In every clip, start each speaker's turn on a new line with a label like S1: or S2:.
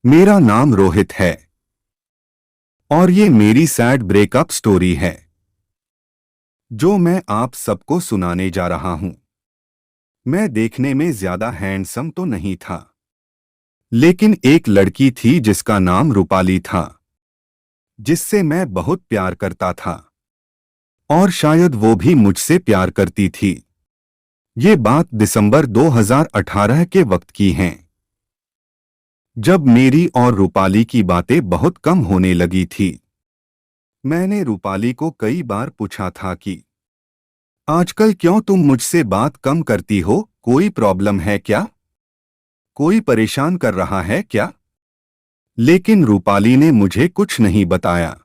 S1: मेरा नाम रोहित है और ये मेरी सैड ब्रेकअप स्टोरी है जो मैं आप सबको सुनाने जा रहा हूं। मैं देखने में ज्यादा हैंडसम तो नहीं था, लेकिन एक लड़की थी जिसका नाम रूपाली था, जिससे मैं बहुत प्यार करता था और शायद वो भी मुझसे प्यार करती थी। ये बात दिसंबर 2018 के वक्त की है, जब मेरी और रूपाली की बातें बहुत कम होने लगी थी। मैंने रूपाली को कई बार पूछा था कि आजकल क्यों तुम मुझसे बात कम करती हो, कोई प्रॉब्लम है क्या, कोई परेशान कर रहा है क्या? लेकिन रूपाली ने मुझे कुछ नहीं बताया।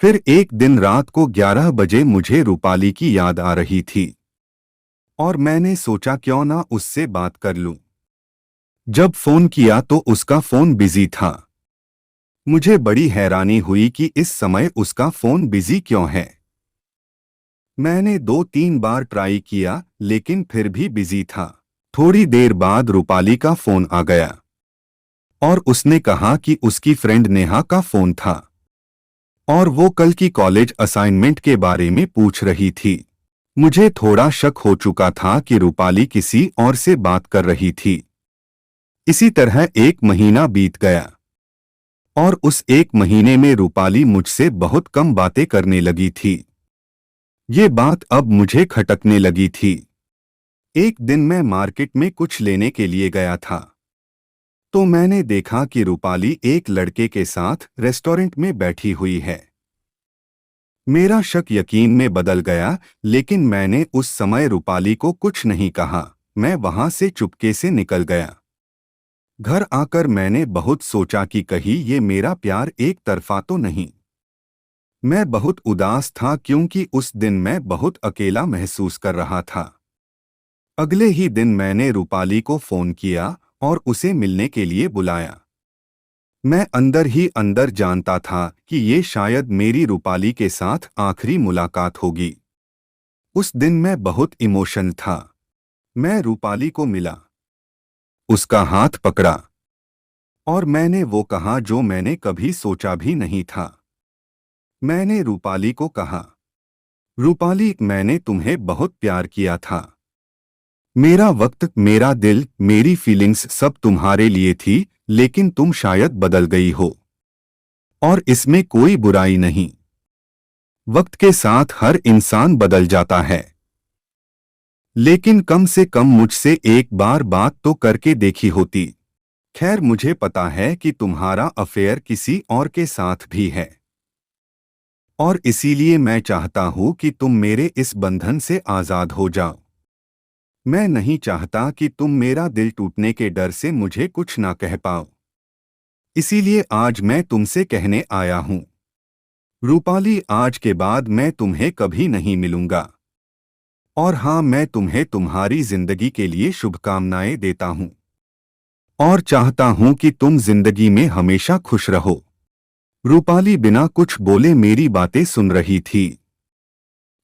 S1: फिर एक दिन रात को 11 बजे मुझे रूपाली की याद आ रही थी और मैंने सोचा क्यों ना उससे बात कर लूं। जब फोन किया तो उसका फोन बिजी था। मुझे बड़ी हैरानी हुई कि इस समय उसका फोन बिजी क्यों है। मैंने 2-3 बार ट्राई किया, लेकिन फिर भी बिजी था। थोड़ी देर बाद रूपाली का फोन आ गया और उसने कहा कि उसकी फ्रेंड नेहा का फोन था और वो कल की कॉलेज असाइनमेंट के बारे में पूछ रही थी। मुझे थोड़ा शक हो चुका था कि रूपाली किसी और से बात कर रही थी। इसी तरह 1 महीना बीत गया और उस 1 महीने में रूपाली मुझसे बहुत कम बातें करने लगी थी। ये बात अब मुझे खटकने लगी थी। एक दिन मैं मार्केट में कुछ लेने के लिए गया था, तो मैंने देखा कि रूपाली एक लड़के के साथ रेस्टोरेंट में बैठी हुई है। मेरा शक यकीन में बदल गया, लेकिन मैंने उस समय रूपाली को कुछ नहीं कहा। मैं वहां से चुपके से निकल गया। घर आकर मैंने बहुत सोचा कि कहीं ये मेरा प्यार एक तरफा तो नहीं। मैं बहुत उदास था क्योंकि उस दिन मैं बहुत अकेला महसूस कर रहा था। अगले ही दिन मैंने रूपाली को फोन किया और उसे मिलने के लिए बुलाया। मैं अंदर ही अंदर जानता था कि ये शायद मेरी रूपाली के साथ आखिरी मुलाकात होगी। उस दिन मैं बहुत इमोशनल था। मैं रूपाली को मिला, उसका हाथ पकड़ा और मैंने वो कहा जो मैंने कभी सोचा भी नहीं था। मैंने रूपाली को कहा, रूपाली, मैंने तुम्हें बहुत प्यार किया था। मेरा वक्त, मेरा दिल, मेरी फीलिंग्स सब तुम्हारे लिए थी, लेकिन तुम शायद बदल गई हो और इसमें कोई बुराई नहीं। वक्त के साथ हर इंसान बदल जाता है, लेकिन कम से कम मुझसे एक बार बात तो करके देखी होती। खैर, मुझे पता है कि तुम्हारा अफेयर किसी और के साथ भी है और इसीलिए मैं चाहता हूं कि तुम मेरे इस बंधन से आजाद हो जाओ। मैं नहीं चाहता कि तुम मेरा दिल टूटने के डर से मुझे कुछ ना कह पाओ। इसीलिए आज मैं तुमसे कहने आया हूं। रूपाली, आज के बाद मैं तुम्हें कभी नहीं मिलूंगा। और हाँ, मैं तुम्हें तुम्हारी जिंदगी के लिए शुभकामनाएं देता हूं और चाहता हूं कि तुम जिंदगी में हमेशा खुश रहो। रूपाली बिना कुछ बोले मेरी बातें सुन रही थी।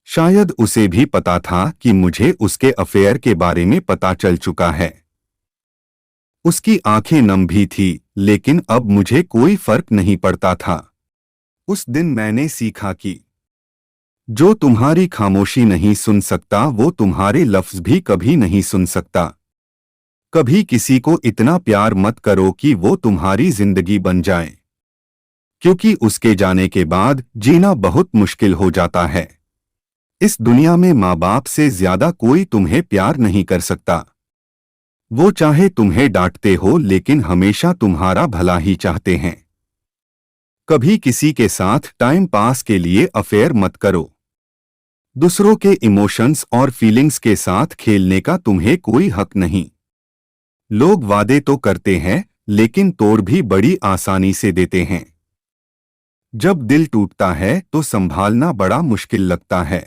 S1: शायद उसे भी पता था कि मुझे उसके अफेयर के बारे में पता चल चुका है। उसकी आंखें नम भी थी, लेकिन अब मुझे कोई फर्क नहीं पड़ता था। उस दिन मैंने सीखा कि जो तुम्हारी खामोशी नहीं सुन सकता, वो तुम्हारे लफ्ज भी कभी नहीं सुन सकता। कभी किसी को इतना प्यार मत करो कि वो तुम्हारी जिंदगी बन जाए, क्योंकि उसके जाने के बाद जीना बहुत मुश्किल हो जाता है। इस दुनिया में माँ बाप से ज्यादा कोई तुम्हें प्यार नहीं कर सकता। वो चाहे तुम्हें डांटते हो, लेकिन हमेशा तुम्हारा भला ही चाहते हैं। कभी किसी के साथ टाइम पास के लिए अफेयर मत करो। दूसरों के इमोशंस और फीलिंग्स के साथ खेलने का तुम्हें कोई हक नहीं। लोग वादे तो करते हैं, लेकिन तोड़ भी बड़ी आसानी से देते हैं। जब दिल टूटता है तो संभालना बड़ा मुश्किल लगता है।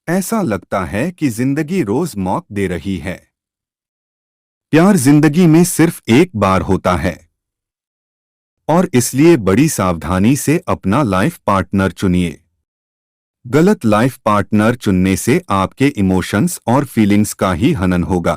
S1: ऐसा लगता है कि जिंदगी रोज मौत दे रही है। प्यार जिंदगी में सिर्फ एक बार होता है और इसलिए बड़ी सावधानी से अपना लाइफ पार्टनर चुनिए। गलत लाइफ पार्टनर चुनने से आपके इमोशंस और फीलिंग्स का ही हनन होगा।